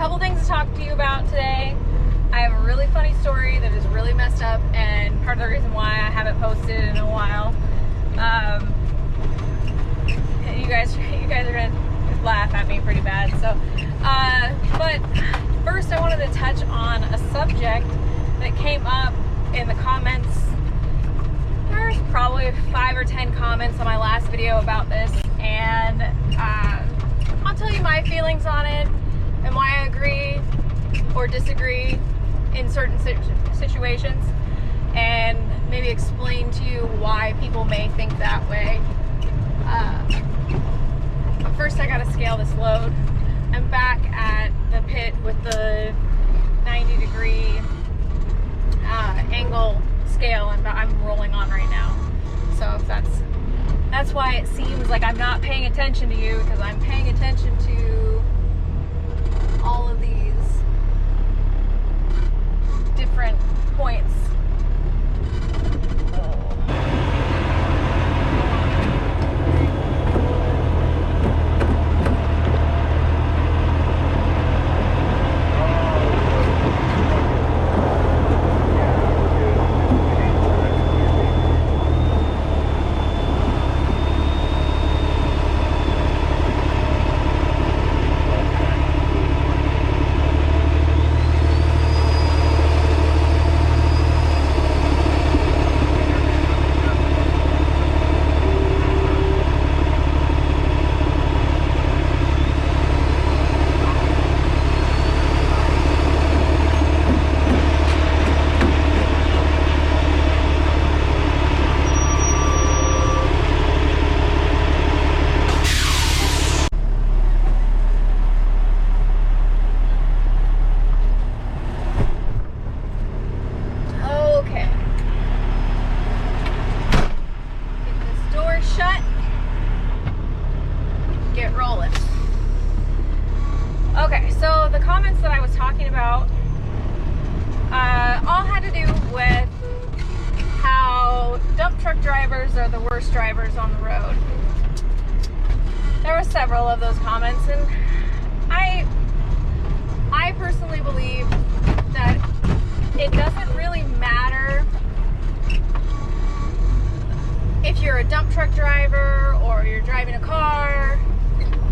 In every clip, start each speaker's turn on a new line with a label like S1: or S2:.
S1: couple things to talk to you about today. I have a really funny story that is really messed up, and part of the reason why I haven't posted in a while. You guys are gonna laugh at me pretty bad. So, but first, I wanted to touch on a subject that came up in the comments. There's probably 5 or 10 comments on my last video about this, and I'll tell you my feelings on it and why I agree or disagree in certain situations, and maybe explain to you why people may think that way. But first I gotta scale this load. I'm back at the pit with the 90-degree angle scale I'm rolling on right now. So if that's why it seems like I'm not paying attention to you, because I'm paying attention to all of these different points. Okay, so the comments that I was talking about all had to do with how dump truck drivers are the worst drivers on the road. There were several of those comments, and I personally believe that it doesn't really matter if you're a dump truck driver or you're driving a car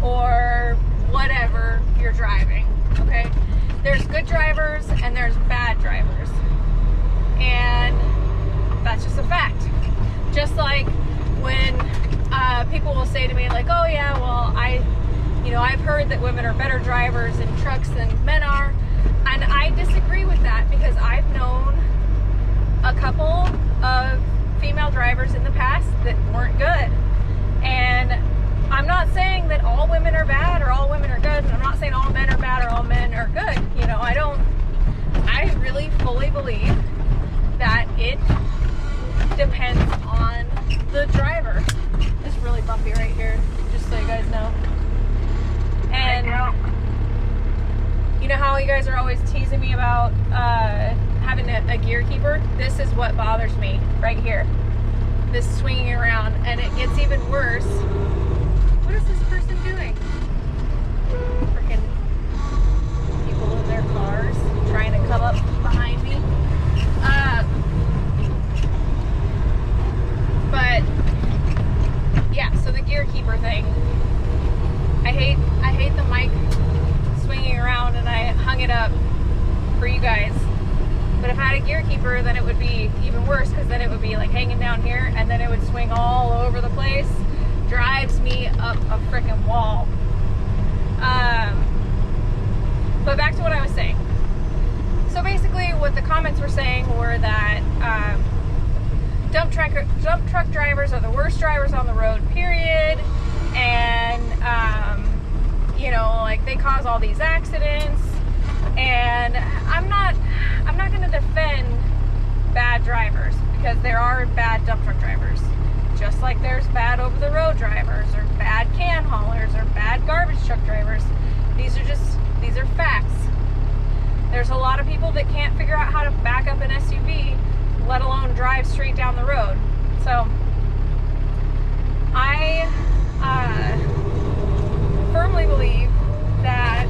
S1: or whatever you're driving, okay? There's good drivers and there's bad drivers, and that's just a fact. Just like when people will say to me, like, oh yeah, well, I've heard that women are better drivers in trucks than men are, and I disagree with that, because I've known a couple of female drivers in the past that weren't good. And I'm not saying that all women are bad or all women are good, and I'm not saying all men are bad or all men are good. I really fully believe that it depends on the driver. It's really bumpy right here, just so you guys know. And you know how you guys are always teasing me about having a gear keeper? This is what bothers me right here. This swinging around, and it gets even worse. What is this person doing? Freaking people in their cars trying to come up behind me. But yeah, so the gear keeper thing. I hate the mic swinging around, and I hung it up for you guys. But if I had a gear keeper, then it would be even worse, because then it would be like hanging down here, and then it would swing all over the place. Drives me up a freaking wall. But back to what I was saying. So basically what the comments were saying were that dump truck drivers are the worst drivers on the road, period. And like they cause all these accidents. And I'm not going to defend bad drivers, because there are bad dump truck drivers. Just like there's bad over-the-road drivers, or bad can haulers, or bad garbage truck drivers. These are facts. There's a lot of people that can't figure out how to back up an SUV, let alone drive straight down the road. So I firmly believe that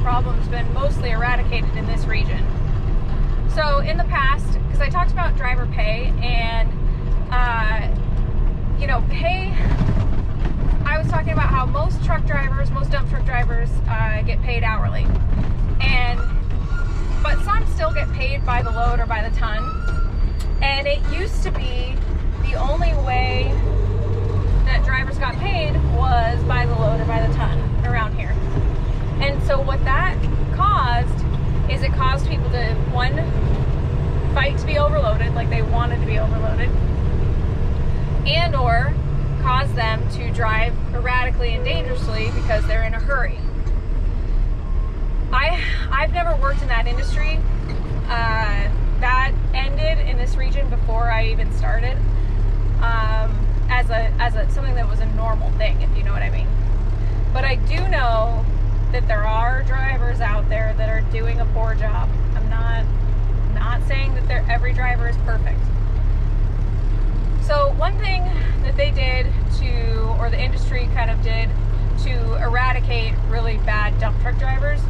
S1: problem's been mostly eradicated in this region. So in the past, because I talked about driver pay and pay, I was talking about how most dump truck drivers get paid hourly, but some still get paid by the load or by the ton. And it used to be the only way that drivers got paid was by the load or by the ton around here. And so what that caused is it caused people to, one, fight to be overloaded, like they wanted to be overloaded, and or cause them to drive erratically and dangerously because they're in a hurry. I've never worked in that industry. That ended in this region before I even started, as something that was a normal thing, if you know what I mean. But I do know that there are drivers out there that are doing a poor job. I'm not saying that every driver is perfect. So one thing that they did or the industry kind of did to eradicate really bad dump truck drivers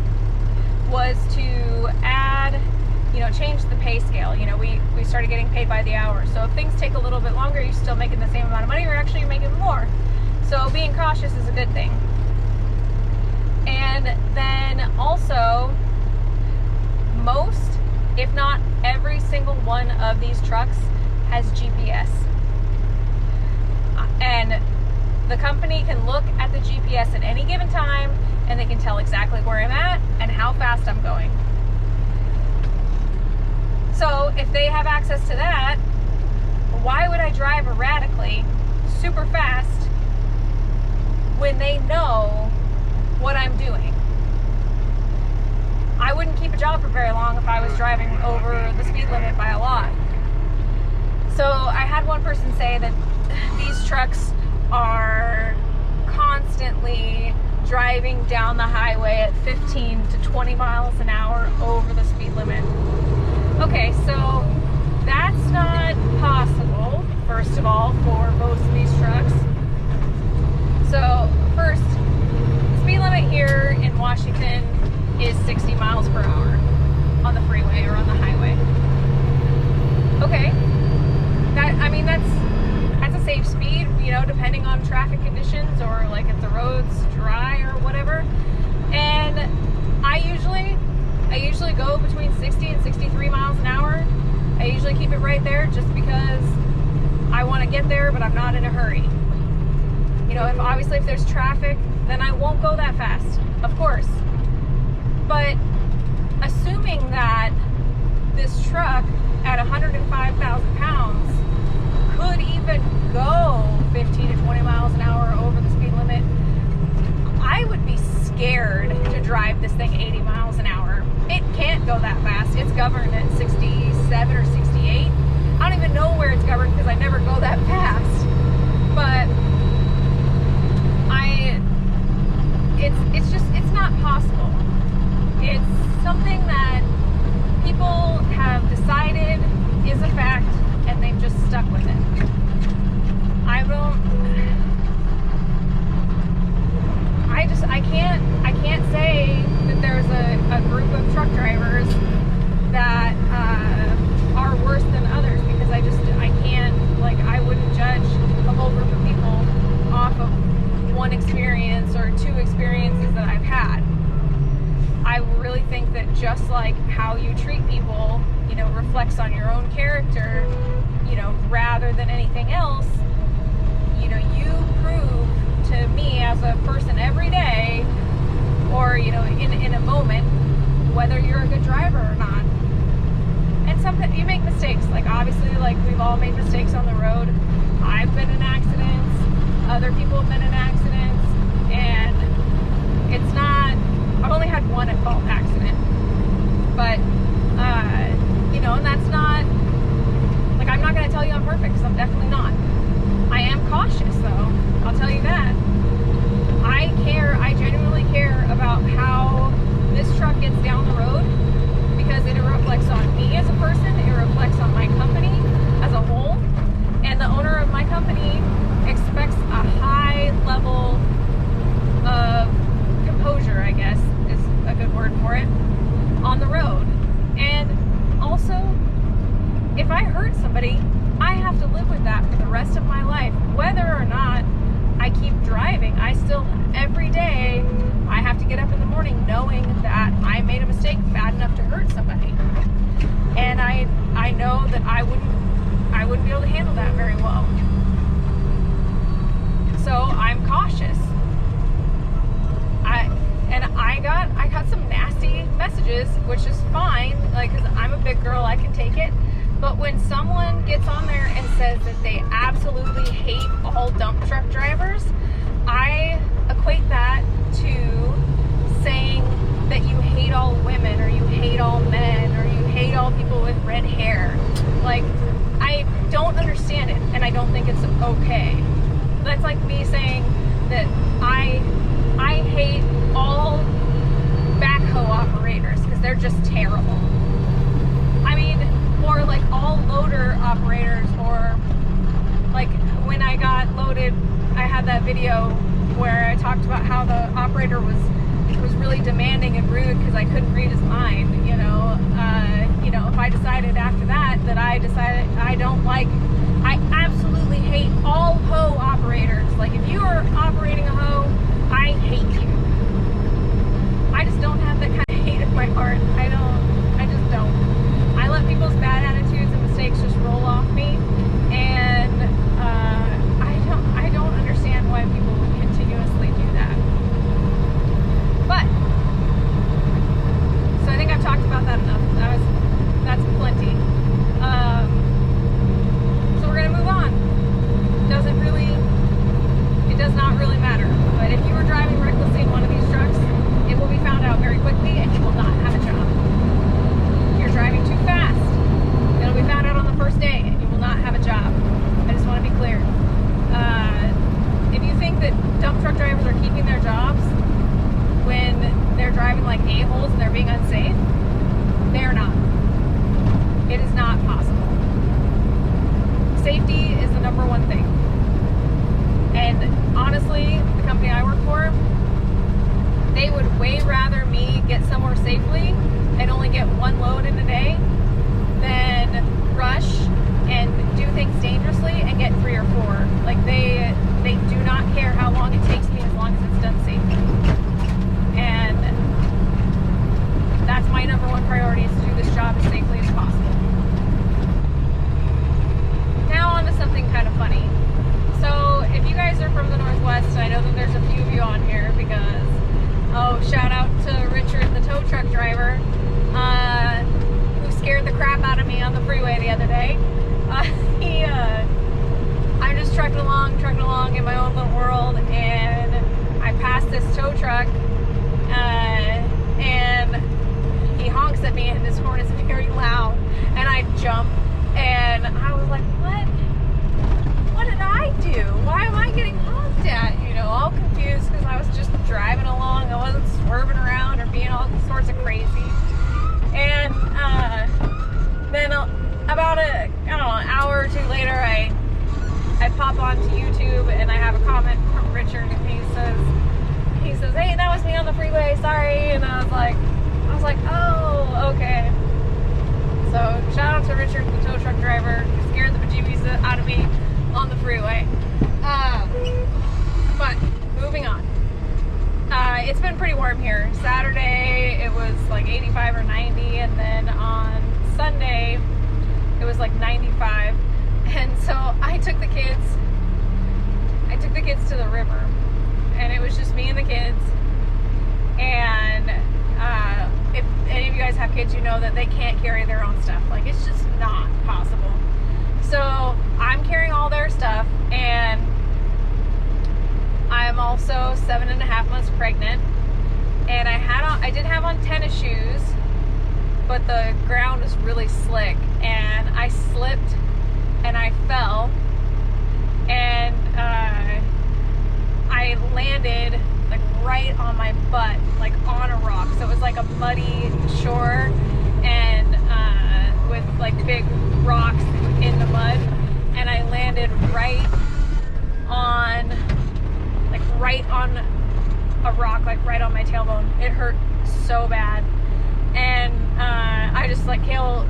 S1: was to add, change the pay scale. We started getting paid by the hour. So if things take a little bit longer, you're still making the same amount of money, or actually you're making more. So being cautious is a good thing. And then also, most, if not every single one of these trucks has GPS. And the company can look at the GPS at any given time, and they can tell exactly where I'm at and how fast I'm going. So if they have access to that, why would I drive erratically, super fast, when they know what I'm doing? I wouldn't keep a job for very long if I was driving over the speed limit by a lot. So I had one person say that these trucks are constantly driving down the highway at 15 to 20 miles an hour over the speed limit. Okay, so that's not possible, first of all, for most of these trucks. So first, the speed limit here in Washington is 60 miles per hour on the freeway or on the highway. Okay, that's a safe speed, depending on traffic conditions, or like if the road's dry or whatever. And I usually go between 60 and 63 miles an hour. I usually keep it right there just because I want to get there, but I'm not in a hurry. If there's traffic, then I won't go that fast, of course. But assuming that this truck at 105,000 pounds could even go 15 to 20 miles an hour over the speed limit, I would be scared to drive this thing 80 miles an hour. It can't go that fast. It's governed at 67 or 68. I don't even know where it's governed because I never go that fast. But it's not possible. It's something that people have decided is a fact, and they've just stuck with it. I can't say that there's a group of truck drivers that are worse than others, because I wouldn't judge a whole group of people off of one experience or two experiences that I've had. I really think that just like how you treat people, reflects on your own character, rather than anything else. You prove to me as a person every day, or, in a moment, whether you're a good driver or not. And sometimes you make mistakes. Obviously, we've all made mistakes on the road. I've been in accidents. Other people have been in accidents. And it's not, I've only had one at-fault accident. But, and that's not, I'm not going to tell you I'm perfect, because I'm definitely not. I am cautious, though. I'll tell you that. I genuinely care about how this truck gets down the road, because it reflects on me as a person, it reflects on my company as a whole, and the owner of my company expects a high level messages, which is fine, like, because I'm a big girl, I can take it. But when someone gets on there and says that they absolutely hate all dump truck drivers, I equate that to saying that you hate all women, or you hate all men, or you hate all people with red hair. Like, I don't understand it, and I don't think it's okay. That's like me saying that I hate all backhoe operators because they're just terrible. I mean, or like all loader operators, or like when I got loaded, I had that video where I talked about how the operator was really demanding and rude because I couldn't read his mind. If I decided after that I absolutely hate all hoe operators. Like, if you are operating a hoe, I hate you. I just don't have that kind of hate in my heart. I just don't. I let people's bad attitudes and mistakes just roll off me, and I don't understand why people would continuously do that. But so I think I've talked about that enough. That's plenty. So we're gonna move on. It does not really matter. But if you are driving recklessly in one of these trucks, it will be found out very quickly, and you will not have a job. You're driving too fast. It'll be found out on the first day, and you will not have a job. I just want to be clear. If you think that dump truck drivers are keeping their jobs when they're driving like a-holes and they're being unsafe, they are not. It is not possible. Safety is the number one thing. And honestly, the company I work for, they would way rather me get somewhere safely and only get one load in a day than rush and do things dangerously and get 3 or 4. Like, they do not care how long it takes me as long as it's done safely. And that's my number one priority, is to do this job as safely as possible. Now on to something kind of funny. So if you guys are from the Northwest, I know that there's a few of you on here because, shout out to Richard, the tow truck driver, who scared the crap out of me on the freeway the other day. I'm just trucking along in my own little world, and I passed this tow truck, and he honks at me, and his horn is very loud, and I jump, and I was like, what did I do? Why am I getting honked at? All confused because I was just driving along. I wasn't swerving around or being all sorts of crazy. And then about an hour or two later, I pop onto YouTube and I have a comment from Richard, and he says, "Hey, that was me on the freeway. Sorry." And I was like, "Oh, okay." So shout out to Richard, the tow truck driver, who scared the bejeebies out of me on the freeway. But moving on. It's been pretty warm here. Saturday it was like 85 or 90, and then on Sunday it was like 95. And so I took the kids to the river, and it was just me and the kids. And if any of you guys have kids, you know that they can't carry their own stuff. Like, it's just not possible. So I'm carrying all their stuff, and I'm also 7.5 months pregnant, and I did have on tennis shoes, but the ground was really slick, and I slipped and I fell, and I landed like right on my butt, like on a rock. So it was like a muddy shore, and with like big rocks in the mud, and I landed right on a rock, like right on my tailbone. It hurt so bad. And I just like, Kale,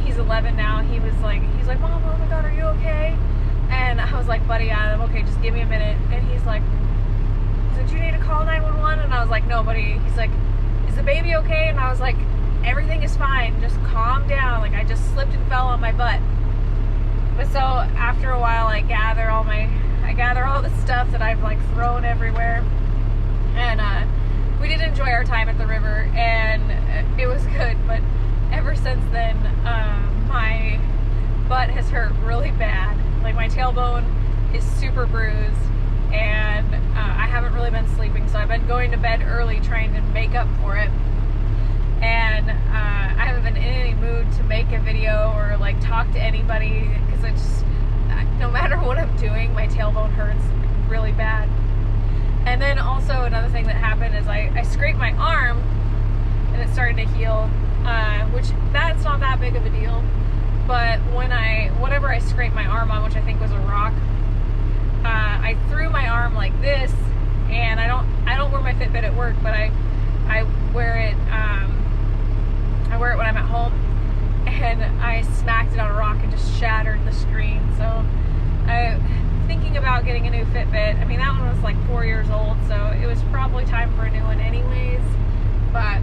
S1: he's 11 now, he's like, "Mom, oh my God, are you okay?" And I was like, "Buddy, I'm okay, just give me a minute." And he's like, "Do you need to call 911?" And I was like, "No, buddy." He's like, "Is the baby okay?" And I was like, "Everything is fine, just calm down. Like, I just slipped and fell on my butt." But so after a while, I gather all the stuff that I've like thrown everywhere, and we did enjoy our time at the river. And it was good, but ever since then, my butt has hurt really bad. Like my tailbone is super bruised, and I haven't really been sleeping, so I've been going to bed early trying to make up for it. And I haven't been in any mood to make a video or like talk to anybody, because I just, no matter what I'm doing, my tailbone hurts really bad. And then also another thing that happened is I scraped my arm and it started to heal, which that's not that big of a deal. But whatever I scraped my arm on, which I think was a rock, I threw my arm like this, and I don't wear my Fitbit at work, but I wear it when I'm at home, and I smacked it on a rock and just shattered the screen. So I'm thinking about getting a new Fitbit. I mean, that one was like 4 years old, so it was probably time for a new one anyways, but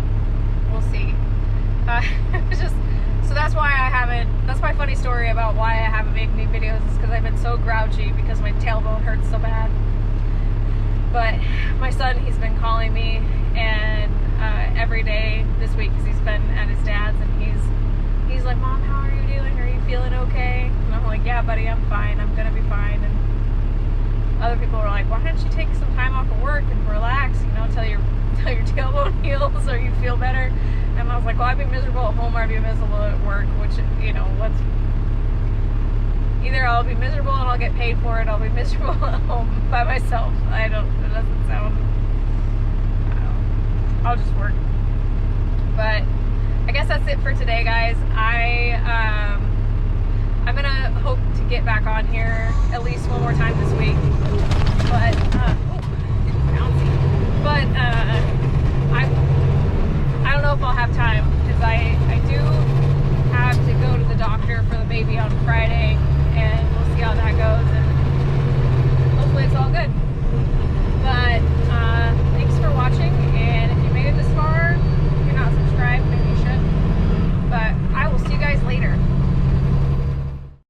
S1: we'll see. So that's my funny story about why I haven't made any videos, is because I've been so grouchy because my tailbone hurts so bad. But my son, he's been calling me, and every day this week, because he's been at his dad's, and he's like, Mom, how are you doing? Are you feeling okay? And I'm like, yeah, buddy, I'm fine. I'm gonna be fine. And other people were like, why don't you take some time off of work and relax, till your tailbone heals or you feel better? And I was like, well, I'd be miserable at home or I'd be miserable at work, which, either I'll be miserable and I'll get paid for it, I'll be miserable at home by myself. It doesn't sound, I'll just work. But I guess that's it for today, guys. I'm gonna hope to get back on here at least one more time this week. But, I don't know if I'll have time, because I do have to go to the doctor for the baby on Friday, and we'll see how that